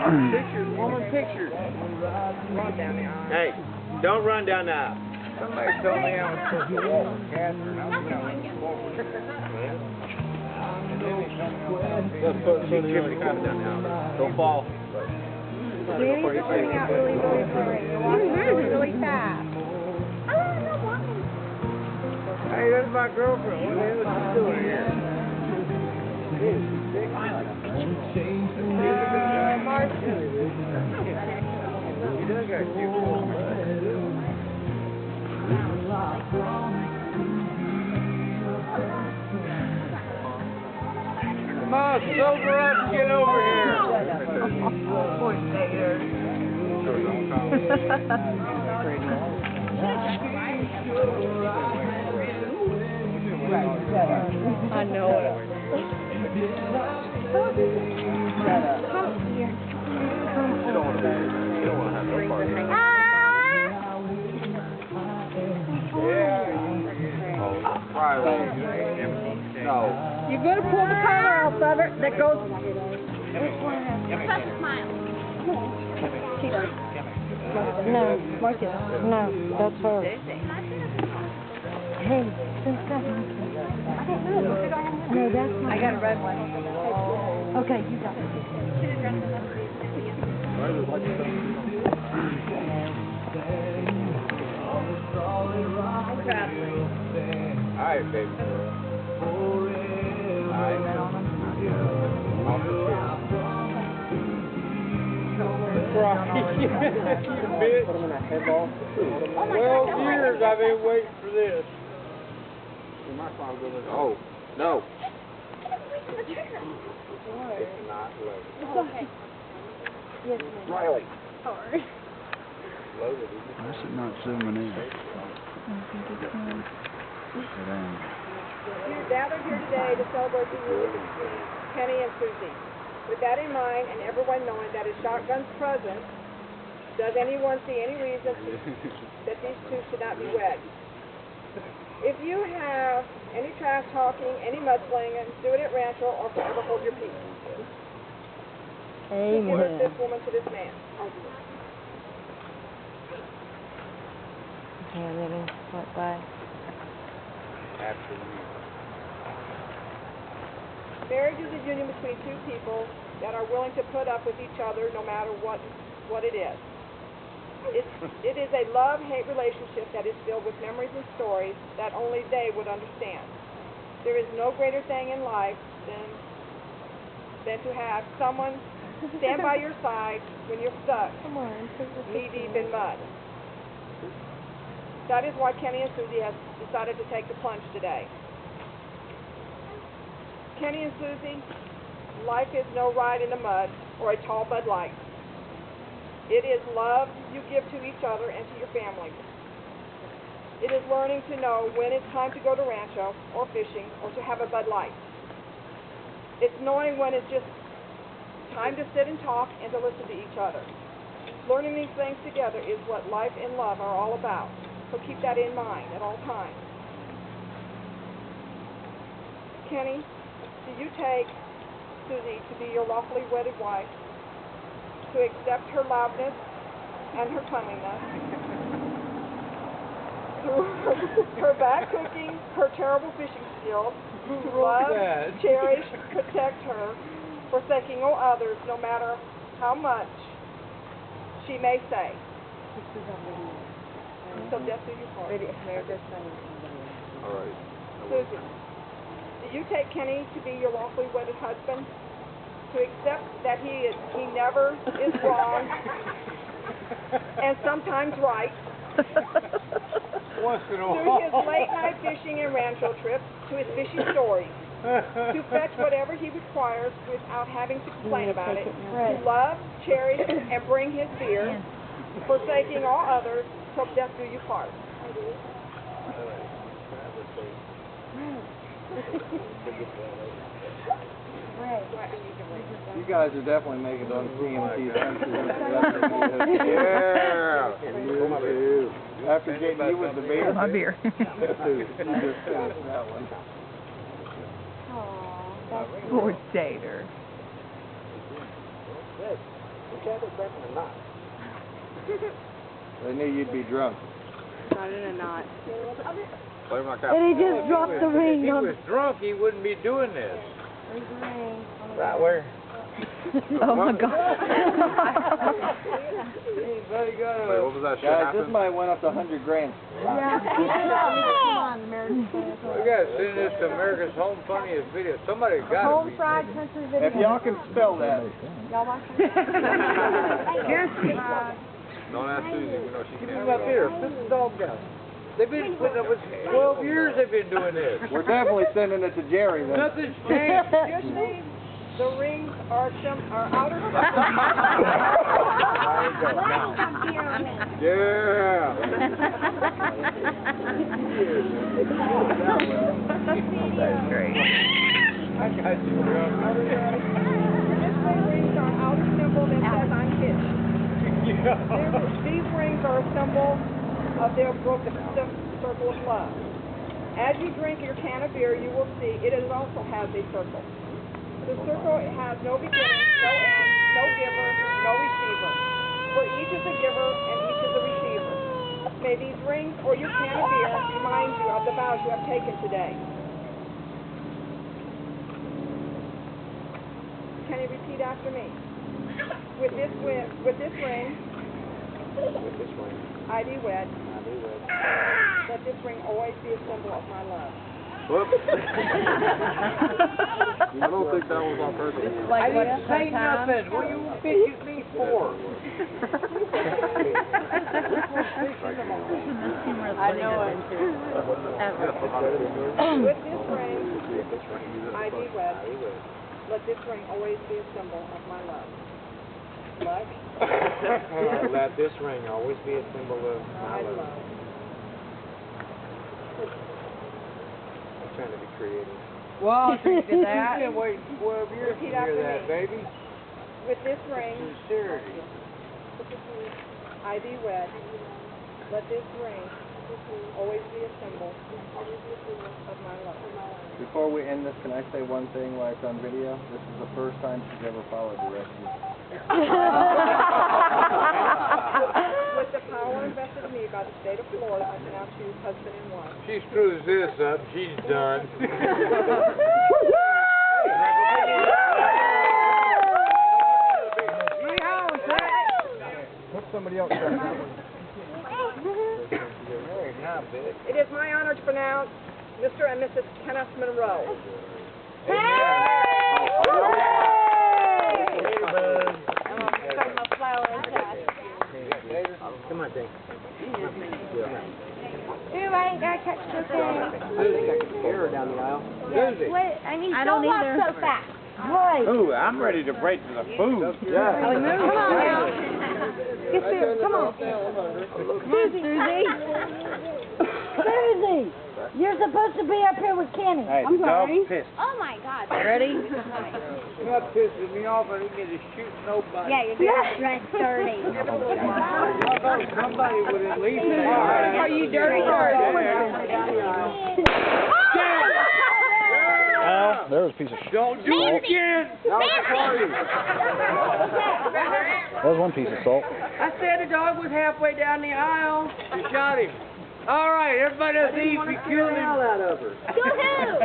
Pictures, woman, pictures. Run down the aisle. Hey, don't run down the aisle. Somebody told me I was supposed to walk with Catherine. I'm going to walk with her. And then they told me I was supposed to be coming down the aisle. Don't fall. Danny's coming out really, really slow. You're walking really fast. Oh, no, walking. Hey, that's my girlfriend. What the hell is she doing here? Marcy. He does got cute little butt. Come on, sober up and get over here. Poor Tater. I know it. Come here. You don't want to have no party. No. You're going to pull the collar off of it that goes. You're supposed to smile. No, Marcus. No, that's her. Hey, no, that's not. I got a red one. Okay, you got it. All right, baby girl. Bitch. 12 years I've been waiting for this. Oh, no. It's not loaded. Yes, Riley. sorry. Loaded. Why is it not zooming in? We're gathered here today to celebrate the union between Kenny and Susie. With that in mind, and everyone knowing that a shotgun's present, does anyone see any reason that these two should not be wed? If you have any trash talking, any mudslinging, do it at Rancho or forever hold your peace. Amen. Give us this woman to this man. Okay, living. What, bye? Absolutely. Marriage is a union between two people that are willing to put up with each other no matter what it is. It is a love-hate relationship that is filled with memories and stories that only they would understand. There is no greater thing in life than to have someone stand by your side when you're stuck, knee-deep in mud. That is why Kenny and Susie have decided to take the plunge today. Kenny and Susie, life is no ride in the mud or a tall Bud Light. It is love you give to each other and to your family. It is learning to know when it's time to go to Rancho or fishing or to have a Bud Light. It's knowing when it's just time to sit and talk and to listen to each other. Learning these things together is what life and love are all about. So keep that in mind at all times. Kenny, do you take Susie to be your lawfully wedded wife, to accept her loudness and her cleanliness, her bad cooking, her terrible fishing skills, to love, cherish, protect her, forsaking all others, no matter how much she may say. So death do you part. All right. Susie, do you take Kenny to be your lawfully wedded husband? To accept that he never is wrong and sometimes right. Once in a while. Through his late night fishing and Rancho trips, to his fishing stories, to fetch whatever he requires without having to complain about it, to love, cherish, and bring his beer, forsaking all others, till death do you part. You guys are definitely making it on TMT. Yeah. After JD was the beer. My beer. You just finished that one. Poor Tater. They knew you'd be drunk. Not in a knot. And he just dropped the ring. If he was drunk, he wouldn't be doing this. There's the ring. Right where? Oh my God. Anybody got a... Wait, what was that shit Guys, this happen? might went up to 100 grand. Yeah. Come on, American. We gotta send this to America's Home Funniest Video. Somebody got to Home be. fried country video. If y'all can spell that. Y'all want Don't ask Susie, we know she Keep can't. him up here. Put the dog down. They've been putting up with 12 years. They've been doing this. We're definitely sending it to Jerry then. Nothing's changed. Just leave. The rings are outer. Yeah. That's great. I got you, bro. Traditional rings are an outer symbol that says I'm hitched. Yeah. These rings are a symbol of their broken circle of love. As you drink your can of beer, you will see it also has a circle. The circle has no beginning, no end, no giver, no receiver. For each is a giver and each is a receiver. May these rings or your can of beer remind you of the vows you have taken today. Can you repeat after me? With this ring, I be wed. Let this ring always be a symbol of my love. Whoops. I don't think that was on purpose. I didn't say nothing. What are you bitching at me for? I know it. With this ring, I be wed. Let this ring always be a symbol of my love. What? Let this ring always be a symbol of my love. I'm trying to be creative. Well, you did You've been waiting 12 years to Repeat hear after that, me. baby. With this ring, Sincerity. I be wed. Let this ring always be a symbol of my love. Before we end this, can I say one thing while it's on video? This is the first time she's ever followed directions. With the power invested in me by the state of Florida, I can now choose husband and wife. She screws this up, she's done. Put somebody else down. It is my honor to pronounce Mr. and Mrs. Kenneth Monroe. Come on, Dave. Ooh, I ain't got to catch this thing. Susie, I can hear her down the aisle. Susie. Wait, I need to don't walk so fast. Right. Ooh, I'm ready to break to the food. Come on now. Get there. Come on. Susie. Susie. You're supposed to be up here with Kenny. Hey, I'm the sorry. dog's pissed. Oh my God. Ready? You're not pissing me off. I didn't get to shoot nobody. Yeah, you're dressed dirty. I thought somebody would at least say, Are you dirty or Oh, there was a piece of shit. don't do it again. That was one piece of salt. I said the dog was halfway down the aisle. You shot him. All right, everybody else eat. We killed him. Yoo-hoo!